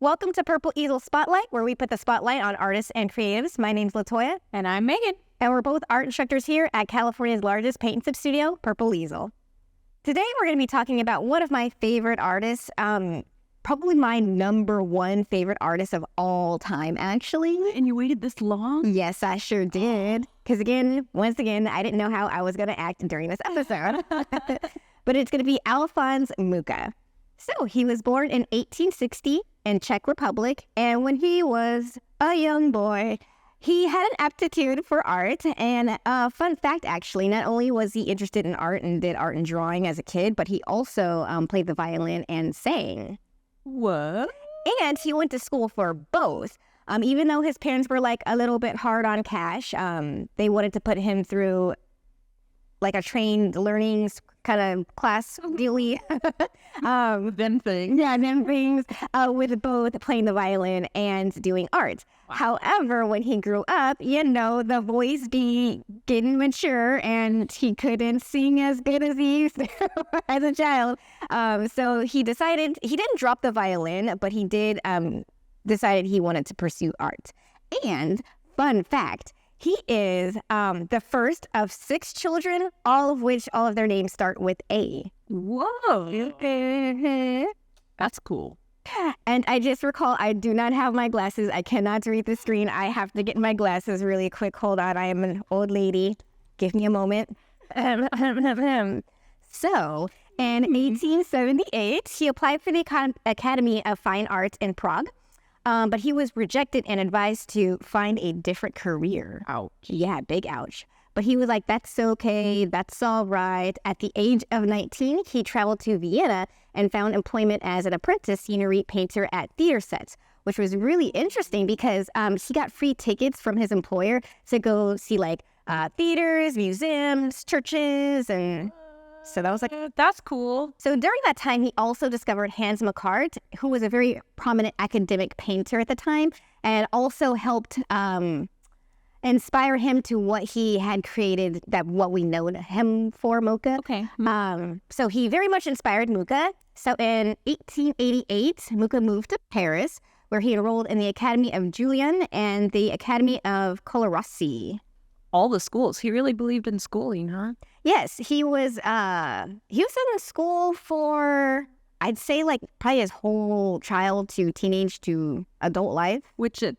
Welcome to Purple Easel Spotlight, where we put the spotlight on artists and creatives. My name's Latoya. And I'm Megan. And we're both art instructors here at California's largest paint and sip studio, Purple Easel. Today, we're going to be talking about one of my favorite artists, probably my number one favorite artist of all time, actually. And you waited this long? Yes, I sure did. Because once again, I didn't know how I was going to act during this episode. But it's going to be Alphonse Mucha. So he was born in 1860 in Czech Republic. And when he was a young boy, he had an aptitude for art. And fun fact, actually, not only was he interested in art and did art and drawing as a kid, but he also played the violin and sang. What? And he went to school for both. Even though his parents were like a little bit hard on cash, they wanted to put him through like a trained learning kind of class dealy. Them things. Yeah, them things with both playing the violin and doing art. Wow. However, when he grew up, the voice be getting mature and he couldn't sing as good as he used to as a child. So he decided, he didn't drop the violin, but he did decided he wanted to pursue art. And fun fact, he is the first of 6 children, all of their names start with A. Whoa. That's cool. And I just recall, I do not have my glasses. I cannot read the screen. I have to get my glasses really quick. Hold on. I am an old lady. Give me a moment. So, in 1878, he applied for the Academy of Fine Arts in Prague. But he was rejected and advised to find a different career. Ouch. Yeah, big ouch. But he was like, that's okay, that's all right. At the age of 19, he traveled to Vienna and found employment as an apprentice scenery painter at theater sets, which was really interesting because he got free tickets from his employer to go see like theaters, museums, churches, and so that was like, that's cool. So during that time, he also discovered Hans Macart, who was a very prominent academic painter at the time, and also helped inspire him to what he had created, that what we know him for, Mucha. Okay. So he very much inspired Mucha. So in 1888, Mucha moved to Paris, where he enrolled in the Academy of Julian and the Academy of Colarossi. All the schools. He really believed in schooling, huh? Yes, he was in school for, I'd say, like probably his whole child to teenage to adult life. Which at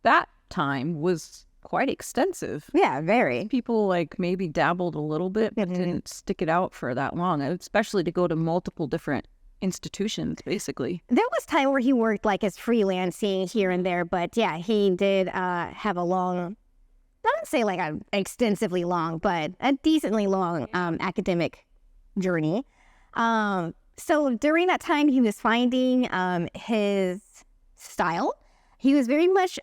that time was quite extensive. Yeah, very. People like maybe dabbled a little bit, but didn't stick it out for that long, especially to go to multiple different institutions, basically. There was time where he worked like as freelancing here and there, but yeah, he did have a long, I don't say like an extensively long, but a decently long academic journey. So during that time, he was finding his style. He was very much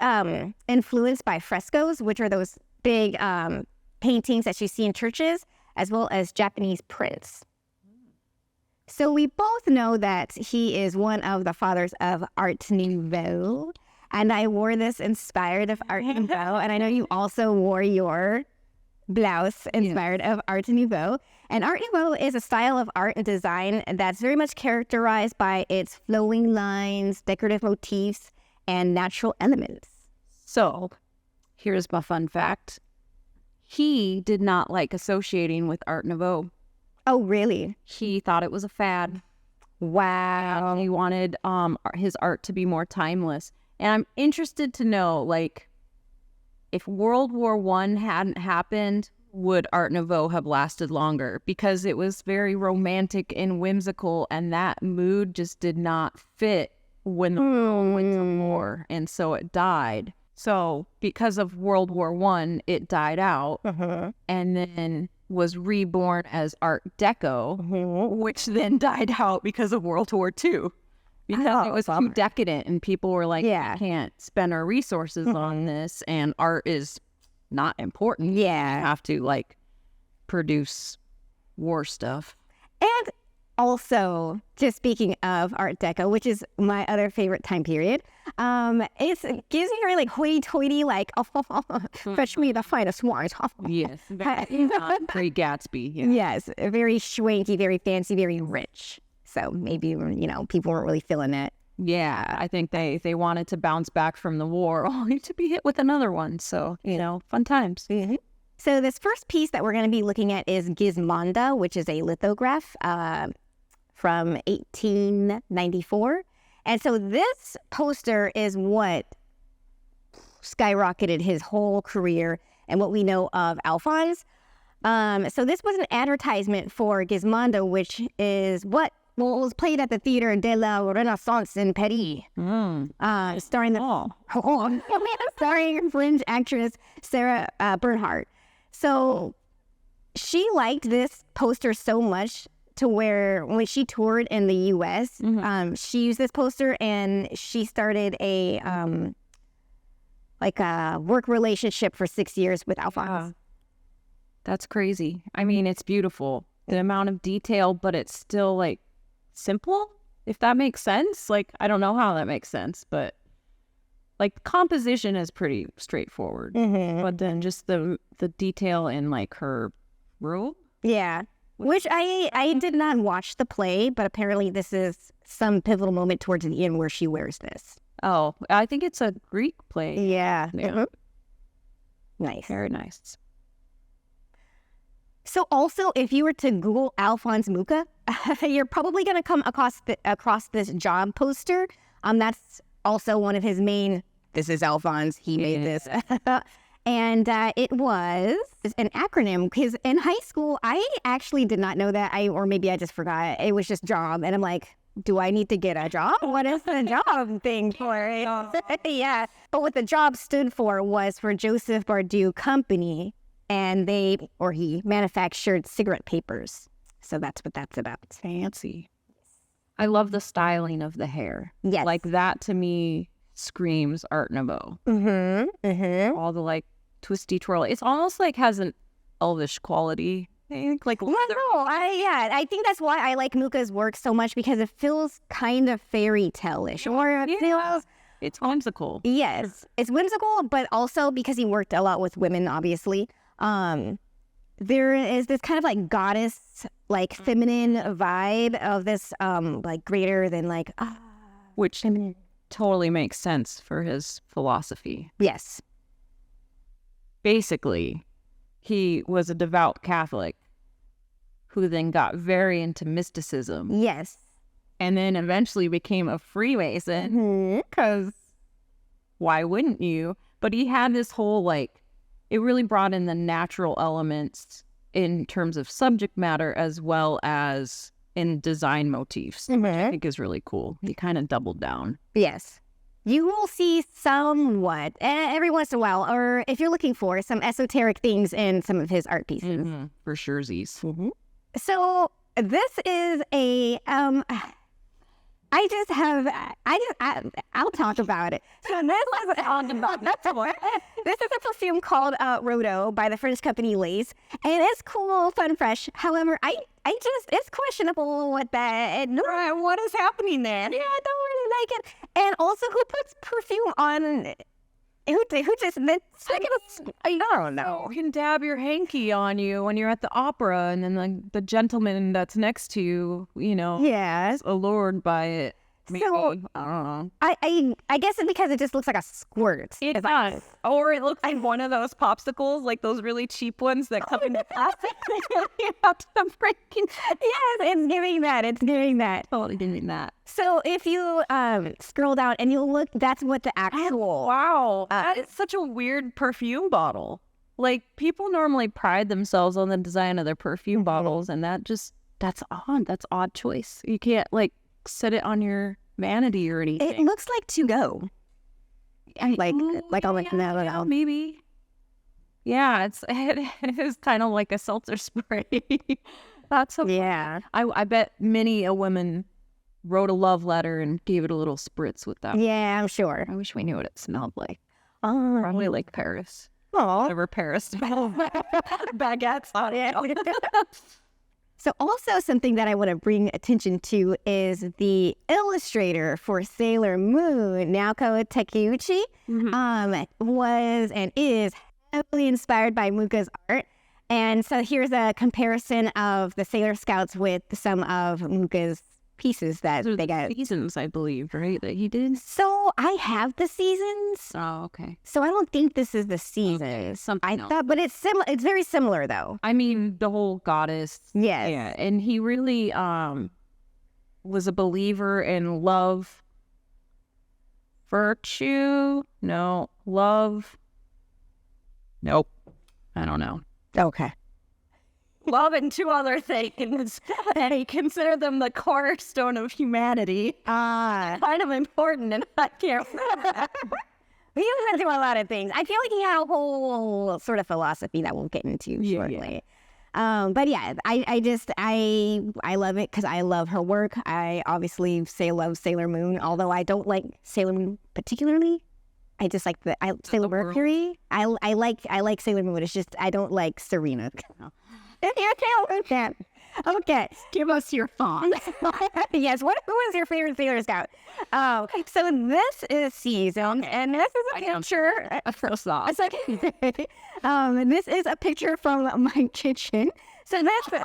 influenced by frescoes, which are those big paintings that you see in churches, as well as Japanese prints. So we both know that he is one of the fathers of Art Nouveau. And I wore this inspired of Art Nouveau. And I know you also wore your blouse inspired of Art Nouveau. And Art Nouveau is a style of art and design that's very much characterized by its flowing lines, decorative motifs, and natural elements. So, here's my fun fact. He did not like associating with Art Nouveau. Oh, really? He thought it was a fad. Wow. He wanted his art to be more timeless. And I'm interested to know, like, if World War I hadn't happened, would Art Nouveau have lasted longer? Because it was very romantic and whimsical, and that mood just did not fit when the world went to war, and so it died. So because of World War I, it died out, and then was reborn as Art Deco, which then died out because of World War II. Because it was too decadent, and people were like, we can't spend our resources on this, and art is not important. Yeah. You have to, like, produce war stuff. And also, just speaking of Art Deco, which is my other favorite time period, it gives me very, like, hoity-toity, like, fetch me the finest wines. Yes. Very Gatsby. Yeah. Yes. Very swanky, very fancy, very rich. So maybe, people weren't really feeling it Yeah, I think they wanted to bounce back from the war only to be hit with another one. So, fun times. Mm-hmm. So this first piece that we're going to be looking at is Gizmonda, which is a lithograph from 1894. And so this poster is what skyrocketed his whole career and what we know of Alphonse. So this was an advertisement for Gizmonda, which is what was played at the Theatre de la Renaissance in Paris, starring starring French actress Sarah Bernhardt. So she liked this poster so much to where when she toured in the U.S., she used this poster and she started a work relationship for 6 years with Alphonse. That's crazy. I mean, it's beautiful. The amount of detail, but it's still like simple, if that makes sense. Like, I don't know how that makes sense, but like composition is pretty straightforward. But then just the detail in like her robe. Yeah. Which I did not watch the play, but apparently this is some pivotal moment towards the end where she wears this. Oh, I think it's a Greek play. Yeah. Nice. Very nice. So also, if you were to Google Alphonse Mucha, you're probably going to come across this job poster. That's also one of his main, this is Alphonse, he made this. And it was an acronym, because in high school, I actually did not know that, or maybe I just forgot. It was just job. And I'm like, do I need to get a job? What is the job thing for? Yeah. But what the job stood for was for Joseph Bardou Company. And he manufactured cigarette papers. So that's what that's about. Fancy. I love the styling of the hair. Yes. Like that to me screams Art Nouveau. All the like twisty twirl. It's almost like has an elvish quality. I think like I think that's why I like Mucha's work so much, because it feels kind of fairy tale-ish. Or it feels... It's whimsical. Yes. It's whimsical, but also because he worked a lot with women, obviously. There is this kind of like goddess, like feminine vibe of this, like greater than like, which feminine. Totally makes sense for his philosophy. Yes. Basically, he was a devout Catholic who then got very into mysticism. Yes. And then eventually became a Freemason, because why wouldn't you? But he had this whole like, it really brought in the natural elements in terms of subject matter as well as in design motifs, which I think is really cool. He kind of doubled down. Yes. You will see somewhat, every once in a while, or if you're looking for some esoteric things in some of his art pieces. For surezies. So this is a... I'll talk about it. So this is a perfume called Rodo by the French company Lace, and it's cool, fun, fresh. However, it's questionable what that. What is happening there? Yeah, I don't really like it. And also, who puts perfume on? Who just? I don't know. You can dab your hanky on you when you're at the opera, and then the gentleman that's next to you, yes, allured by it. Maybe. So I don't know. I guess it's because it just looks like a squirt. It does. Or it looks like one of those popsicles, like those really cheap ones that come in the plastic. You have to breaking. Yes, it's giving that. It's giving that. Totally giving that. So if you scroll down and you look, that's what the actual. Wow, that is such a weird perfume bottle. Like, people normally pride themselves on the design of their perfume bottles, and that's odd. That's odd choice. You can't like set it on your vanity or anything. It looks like to go. No. Maybe. Yeah, it is kind of like a seltzer spray. That's yeah. I bet many a woman wrote a love letter and gave it a little spritz with that. Yeah, I'm sure. I wish we knew what it smelled like. Probably like Paris. Oh, whatever Paris. Baguettes on it. So also something that I want to bring attention to is the illustrator for Sailor Moon, Naoko Takeuchi, was and is heavily inspired by Mucha's art. And so here's a comparison of the Sailor Scouts with some of Mucha's pieces that Those are they the got. seasons, I believe, right? That he did. So I have the seasons. Oh, okay. So I don't think this is the seasons. Something I else. thought, but it's similar. It's very similar though. I mean, the whole goddess. Yes. Yeah, and he really was a believer in love, virtue. No, love. Nope. I don't know. Okay. Love and two other things. And he considered them the cornerstone of humanity. Kind of important, and I can't remember. He was into a lot of things. I feel like he had a whole sort of philosophy that we'll get into shortly. But yeah, I love it because I love her work. I obviously love Sailor Moon, although I don't like Sailor Moon particularly. I just like Sailor Mercury. I like Sailor Moon. It's just I don't like Serena. Okay. Give us your thoughts. Yes. Who was your favorite Sailor Scout? So this is season, and this is a picture. Sauce. This is a picture from my kitchen. So this is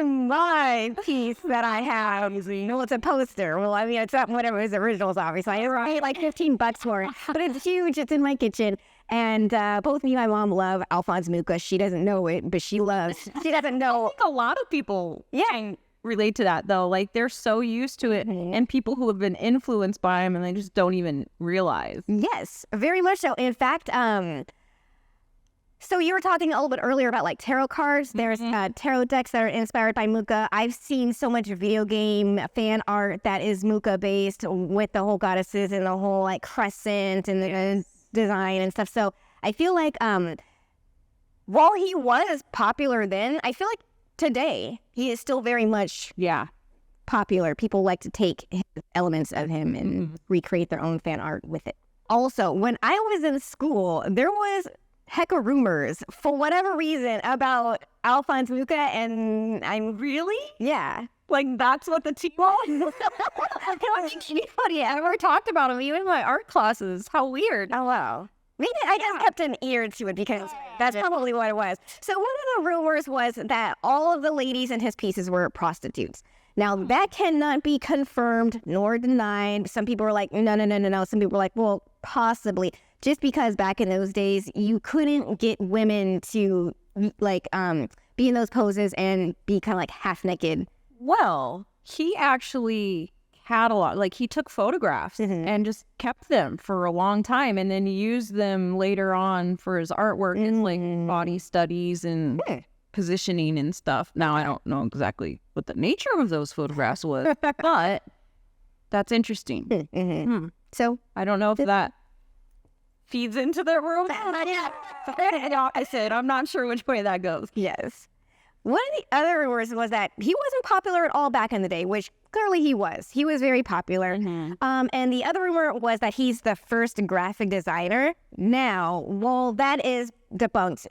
my piece that I have. Well, it's a poster. Well, I mean, it's not whatever his originals, obviously. I paid like $15 for it, but it's huge. It's in my kitchen. And both me and my mom love Alphonse Mucha. She doesn't know it, but she doesn't know. I think a lot of people relate to that, though. Like, they're so used to it. Mm-hmm. And people who have been influenced by him, and they just don't even realize. Yes, very much so. In fact, so you were talking a little bit earlier about like tarot cards. There's tarot decks that are inspired by Mucha. I've seen so much video game fan art that is Mucha based with the whole goddesses and the whole like crescent and the design and stuff. So I feel like while he was popular then, I feel like today he is still very much popular. People like to take elements of him and recreate their own fan art with it. Also, when I was in school, there was hecka rumors for whatever reason about Alphonse Mucha, and I'm really like that's what the tea was. I don't think anybody ever talked about him, even in my art classes. How weird. Oh wow. Maybe I just kept an ear to it because that's probably what it was. So one of the rumors was that all of the ladies in his pieces were prostitutes. Now that cannot be confirmed nor denied. Some people were like, no. Some people were like, well, possibly. Just because back in those days, you couldn't get women to like be in those poses and be kind of like half naked. Well, he actually had a lot, like he took photographs and just kept them for a long time and then used them later on for his artwork and like body studies and positioning and stuff. Now, I don't know exactly what the nature of those photographs was, but that's interesting. So I don't know if that feeds into their world. I said, I'm not sure which way that goes. Yes. One of the other rumors was that he wasn't popular at all back in the day, which clearly he was. He was very popular. And the other rumor was that he's the first graphic designer. Now, while that is debunked,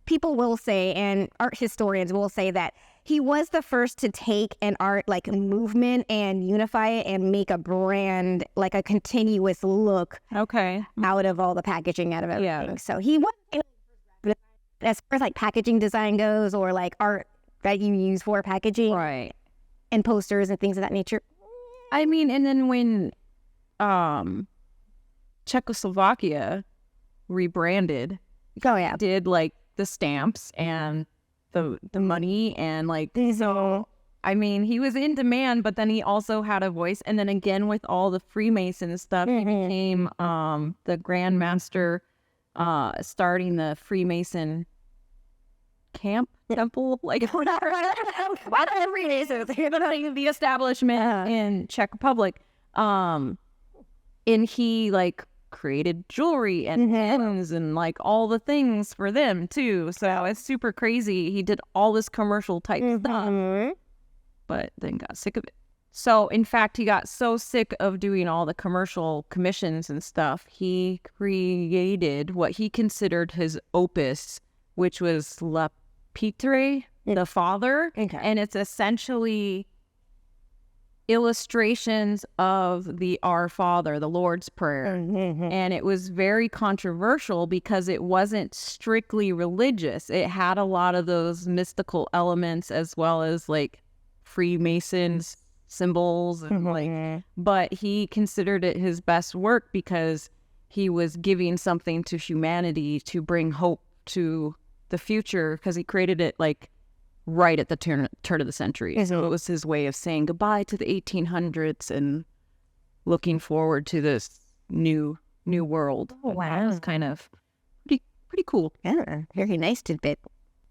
people will say, and art historians will say, that he was the first to take an art like movement and unify it and make a brand, like a continuous look out of all the packaging, out of everything. So he was, as far as like packaging design goes, or like art that you use for packaging and posters and things of that nature. I mean, and then when Czechoslovakia rebranded, did like the stamps and the money and like, so I mean, he was in demand, but then he also had a voice. And then again with all the Freemason stuff, he became the Grand Master, starting the Freemason camp temple, like whatever. The establishment in Czech Republic. And he like created jewelry and pens and like all the things for them too. So it's super crazy. He did all this commercial type stuff, but then got sick of it. So in fact, he got so sick of doing all the commercial commissions and stuff, he created what he considered his opus, which was La Pitre, the Father. And it's essentially illustrations of the Our Father, the Lord's Prayer. And it was very controversial because it wasn't strictly religious. It had a lot of those mystical elements as well as like Freemasons symbols and like, but he considered it his best work because he was giving something to humanity to bring hope to the future, because he created it like right at the turn of the century. So it was his way of saying goodbye to the 1800s and looking forward to this new world. Oh, wow. It was kind of pretty cool. Yeah, very nice tidbit.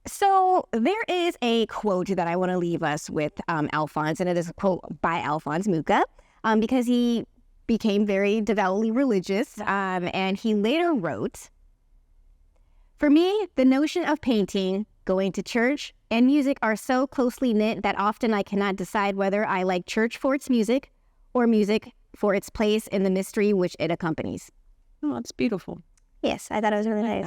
So there is a quote that I want to leave us with, Alphonse, and it is a quote by Alphonse Mucha, because he became very devoutly religious, and he later wrote, "For me, the notion of painting, going to church, and music are so closely knit that often I cannot decide whether I like church for its music or music for its place in the mystery which it accompanies." Oh, it's beautiful. Yes, I thought it was really nice.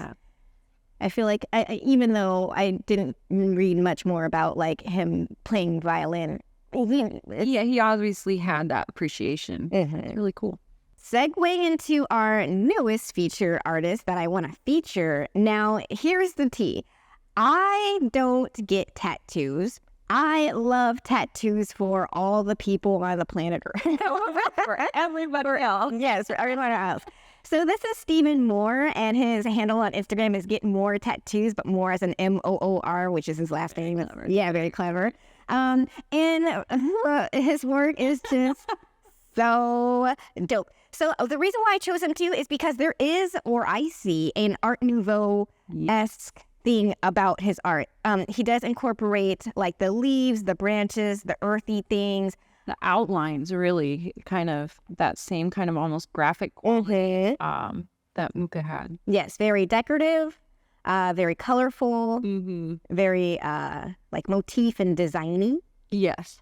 I feel like, even though I didn't read much more about like him playing violin, Yeah, he obviously had that appreciation. It's really cool. Segueing into our newest feature artist that I want to feature. Now, here's the tea. I don't get tattoos. I love tattoos for all the people on the planet Earth. For everybody else. Yes, for everyone else. So this is Stephen Moore, and his handle on Instagram is Get More Tattoos, but Moore as an Moor, which is his last name. Clever. Yeah, very clever. And his work is just so dope. So the reason why I chose him too is because there is, or I see, an Art Nouveau-esque thing about his art. He does incorporate like the leaves, the branches, the earthy things. The outlines really kind of that same kind of almost graphic quality that Mucha had. Yes, very decorative, very colorful, very like motif and designy. Yes.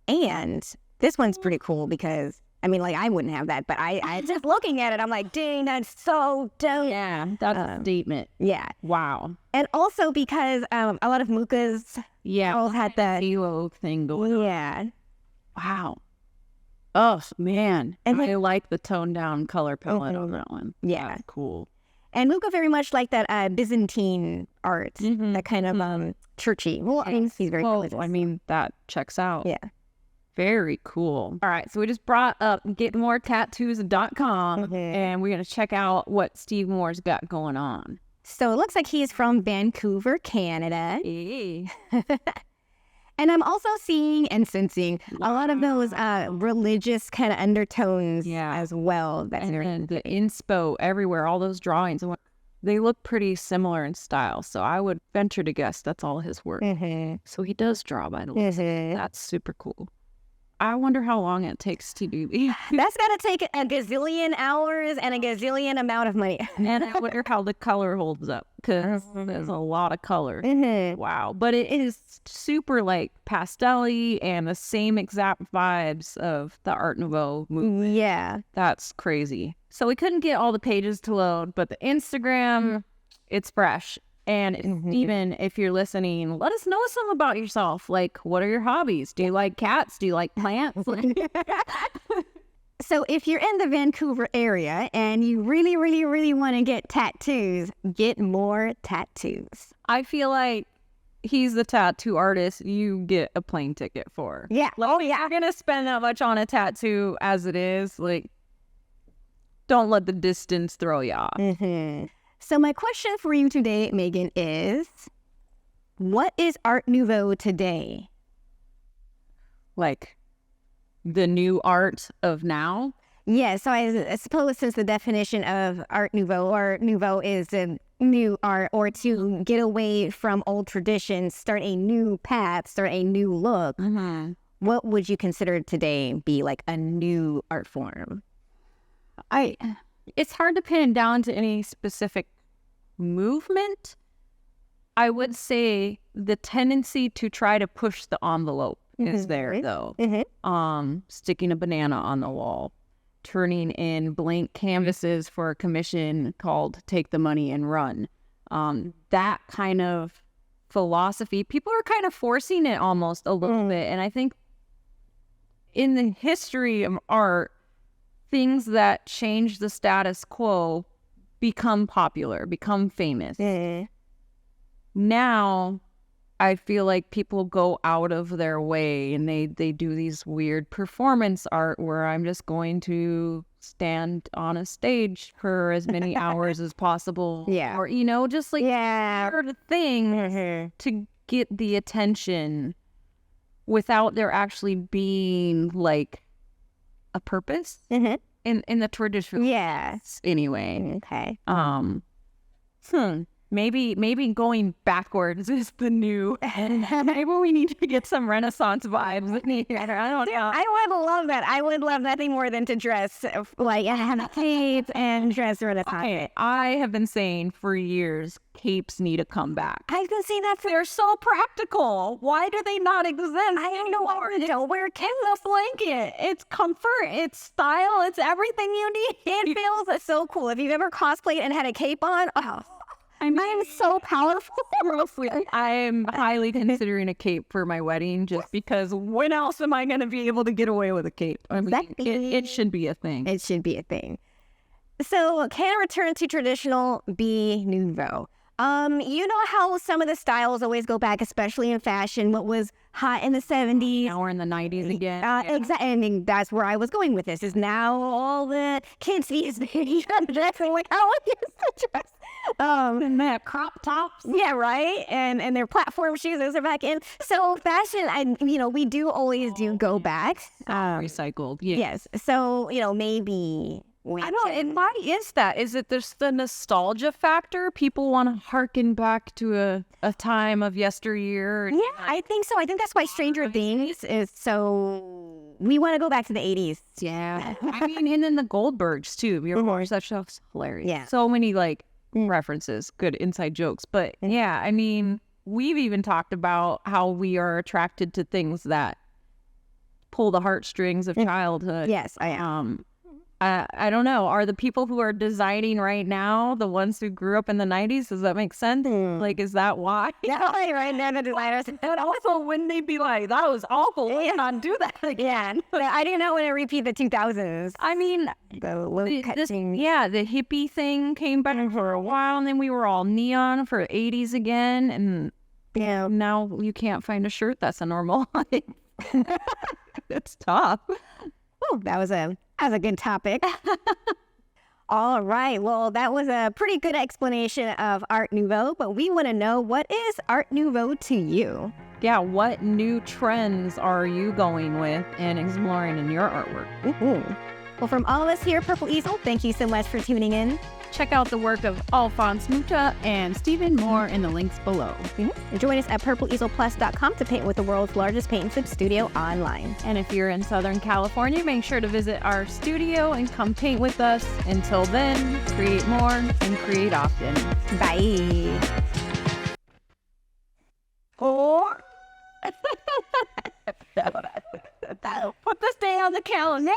And this one's pretty cool because, I mean, like I wouldn't have that, but I just looking at it, I'm like, dang, that's so dope. Yeah, that's a statement. Yeah. Wow. And also because a lot of Mucha's all had that halo thing going on. Yeah. Wow. Oh, man. And I like the toned down color palette on that one. Yeah. That's cool. And Mucha very much like that Byzantine art, that kind of churchy. Well, I mean, he's very religious. I mean, that checks out. Yeah. Very cool. All right, so we just brought up getmoretattoos.com, and we're going to check out what Steve Moore's got going on. So it looks like he's from Vancouver, Canada. Hey. And I'm also seeing and sensing a lot of those religious kind of undertones as well. That's and the inspo everywhere, all those drawings, they look pretty similar in style. So I would venture to guess that's all his work. So he does draw, by the way. That's super cool. I wonder how long it takes to do these. That's got to take a gazillion hours and a gazillion amount of money. And I wonder how the color holds up, because there's a lot of color. Wow. But it is super like pastel-y and the same exact vibes of the Art Nouveau movement. Yeah. That's crazy. So we couldn't get all the pages to load, but the Instagram, it's fresh. And Stephen, if you're listening, let us know something about yourself. Like, what are your hobbies? Do you like cats? Do you like plants? So if you're in the Vancouver area and you really, really, really want to get tattoos, get more tattoos. I feel like he's the tattoo artist you get a plane ticket for. Yeah. Like, you're going to spend that much on a tattoo as it is. Like, don't let the distance throw you off. So my question for you today, Megan, is what is Art Nouveau today? Like the new art of now? Yeah, so I suppose since the definition of Art Nouveau is a new art, or to get away from old traditions, start a new path, start a new look, what would you consider today be like a new art form? It's hard to pin down to any specific movement. I would say the tendency to try to push the envelope is there, though. Sticking a banana on the wall, turning in blank canvases for a commission called Take the Money and Run. That kind of philosophy, people are kind of forcing it almost a little bit. And I think in the history of art, things that change the status quo become popular, become famous. Now, I feel like people go out of their way and they do these weird performance art where I'm just going to stand on a stage for as many hours as possible. Yeah. Or, you know, just like Yeah. weird thing to get the attention without there actually being like a purpose in the traditional Yes. anyway. Okay. Maybe going backwards is the new. Maybe we need to get some Renaissance vibes in here. I don't know. I would love that. I would love nothing more than to dress like have a cape and dress Renaissance. I have been saying for years, capes need to come back. I've been saying that for. They're so practical. Why do they not exist? I don't know why we don't wear capes. It's a blanket. It's comfort. It's style. It's everything you need. It feels so cool. If you've ever cosplayed and had a cape on, I'm so powerful. I'm highly considering a cape for my wedding just because when else am I going to be able to get away with a cape? I mean, it should be a thing. It should be a thing. So can a return to traditional be nouveau? You know how some of the styles always go back, especially in fashion, what was hot in the 70s. Now we're in the 90s again. Exactly. And that's where I was going with this, is now all the kids these days are dressing like how I used to dress. And that crop tops. Yeah, right. And their platform shoes, those are back in. So fashion, we do always go back. Recycled. Yeah. Yes. So, maybe. I don't. And why is that? Is it there's the nostalgia factor? People want to harken back to a time of yesteryear. Yeah, I think so. I think that's why Stranger Things is so. We want to go back to the 80s. Yeah. I mean, and then the Goldbergs too. Your watch that show's hilarious. Yeah. So many like references, good inside jokes. But yeah, I mean, we've even talked about how we are attracted to things that pull the heartstrings of childhood. Yes, I am. I don't know. Are the people who are designing right now the ones who grew up in the 90s? Does that make sense? Like, is that why? Yeah, right now the designers. And also, wouldn't they be like, that was awful. Let's not do that again. I do not want to repeat the 2000s. I mean, the hippie thing came back for a while, and then we were all neon for 80s again, and now you can't find a shirt that's a normal height. It's tough. Oh, that was a good topic. All right. Well, that was a pretty good explanation of Art Nouveau, but we want to know, what is Art Nouveau to you? Yeah, what new trends are you going with and exploring in your artwork? Well, from all of us here at Purple Easel, thank you so much for tuning in. Check out the work of Alphonse Mucha and Stephen Moore in the links below. And join us at purpleeaselplus.com to paint with the world's largest paint and sip studio online. And if you're in Southern California, make sure to visit our studio and come paint with us. Until then, create more and create often. Bye. Put this day on the calendar.